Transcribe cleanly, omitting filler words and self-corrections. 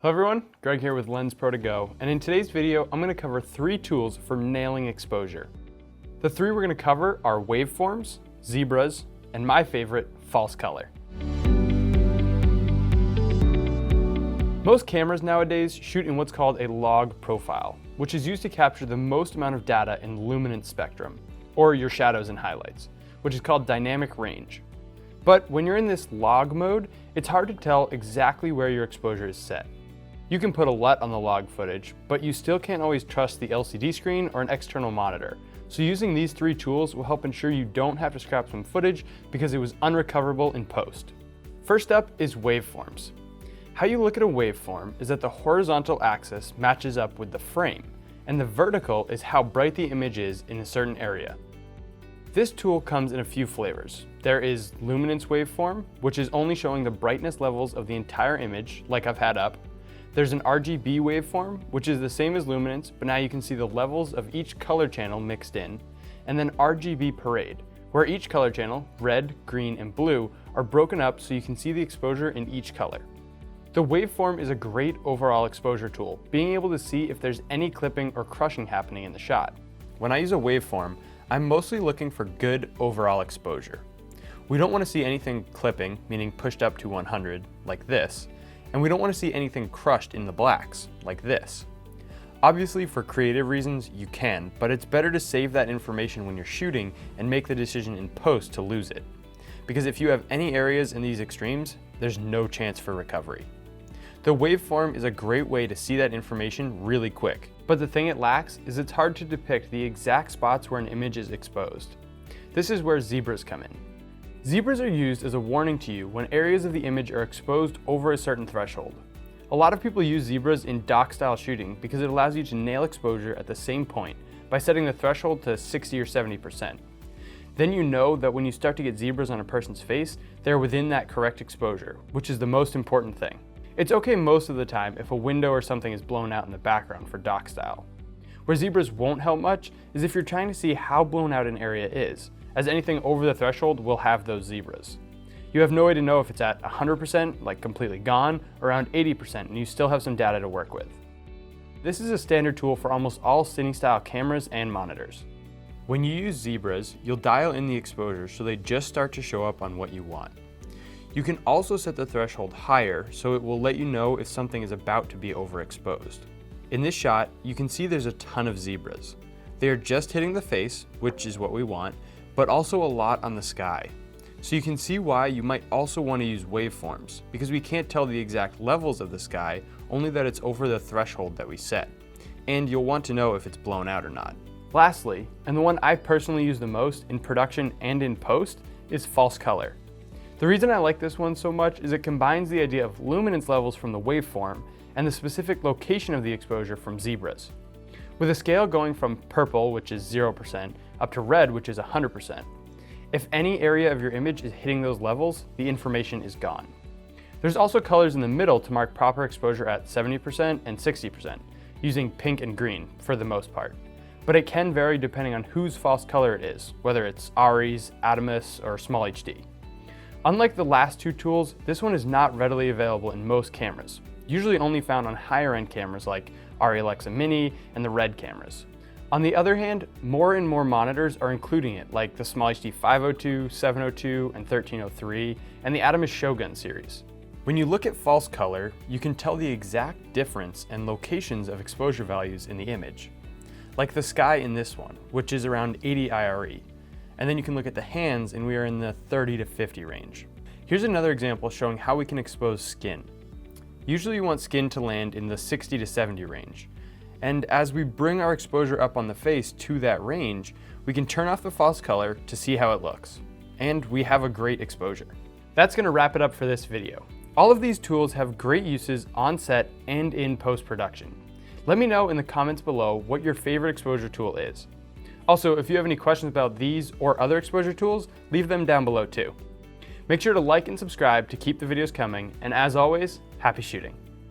Hello everyone, Greg here with LensProToGo, and in today's video I'm going to cover 3 tools for nailing exposure. The 3 we're going to cover are waveforms, zebras, and my favorite, false color. Most cameras nowadays shoot in what's called a log profile, which is used to capture the most amount of data in luminance spectrum, or your shadows and highlights, which is called dynamic range. But when you're in this log mode, it's hard to tell exactly where your exposure is set. You can put a LUT on the log footage, but you still can't always trust the LCD screen or an external monitor. So using these 3 tools will help ensure you don't have to scrap some footage because it was unrecoverable in post. First up is waveforms. How you look at a waveform is that the horizontal axis matches up with the frame, and the vertical is how bright the image is in a certain area. This tool comes in a few flavors. There is luminance waveform, which is only showing the brightness levels of the entire image, like I've had up. There's an RGB waveform, which is the same as luminance, but now you can see the levels of each color channel mixed in. And then RGB parade, where each color channel, red, green, and blue, are broken up so you can see the exposure in each color. The waveform is a great overall exposure tool, being able to see if there's any clipping or crushing happening in the shot. When I use a waveform, I'm mostly looking for good overall exposure. We don't want to see anything clipping, meaning pushed up to 100, like this, and we don't want to see anything crushed in the blacks, like this. Obviously, for creative reasons, you can, but it's better to save that information when you're shooting and make the decision in post to lose it. Because if you have any areas in these extremes, there's no chance for recovery. The waveform is a great way to see that information really quick, but the thing it lacks is it's hard to depict the exact spots where an image is exposed. This is where zebras come in. Zebras are used as a warning to you when areas of the image are exposed over a certain threshold. A lot of people use zebras in doc style shooting because it allows you to nail exposure at the same point by setting the threshold to 60 or 70%. Then you know that when you start to get zebras on a person's face, they're within that correct exposure, which is the most important thing. It's okay most of the time if a window or something is blown out in the background for doc style. Where zebras won't help much is if you're trying to see how blown out an area is, as anything over the threshold will have those zebras. You have no way to know if it's at 100%, like completely gone, or around 80%, and you still have some data to work with. This is a standard tool for almost all cine style cameras and monitors. When you use zebras, you'll dial in the exposure so they just start to show up on what you want. You can also set the threshold higher so it will let you know if something is about to be overexposed. In this shot, you can see there's a ton of zebras. They are just hitting the face, which is what we want, but also a lot on the sky. So you can see why you might also want to use waveforms, because we can't tell the exact levels of the sky, only that it's over the threshold that we set. And you'll want to know if it's blown out or not. Lastly, and the one I personally use the most in production and in post, is false color. The reason I like this one so much is it combines the idea of luminance levels from the waveform and the specific location of the exposure from zebras. With a scale going from purple, which is 0%, up to red, which is 100%. If any area of your image is hitting those levels, the information is gone. There's also colors in the middle to mark proper exposure at 70% and 60%, using pink and green for the most part. But it can vary depending on whose false color it is, whether it's ARRI's, Atomus, or Small HD. Unlike the last 2 tools, this one is not readily available in most cameras, usually only found on higher end cameras like ARRI Alexa Mini and the RED cameras. On the other hand, more and more monitors are including it, like the Small HD 502, 702, and 1303, and the Atomus Shogun series. When you look at false color, you can tell the exact difference and locations of exposure values in the image. Like the sky in this one, which is around 80 IRE. And then you can look at the hands, and we are in the 30 to 50 range. Here's another example showing how we can expose skin. Usually you want skin to land in the 60 to 70 range. And as we bring our exposure up on the face to that range, we can turn off the false color to see how it looks. And we have a great exposure. That's going to wrap it up for this video. All of these tools have great uses on set and in post-production. Let me know in the comments below what your favorite exposure tool is. Also, if you have any questions about these or other exposure tools, leave them down below too. Make sure to like and subscribe to keep the videos coming, and as always, happy shooting.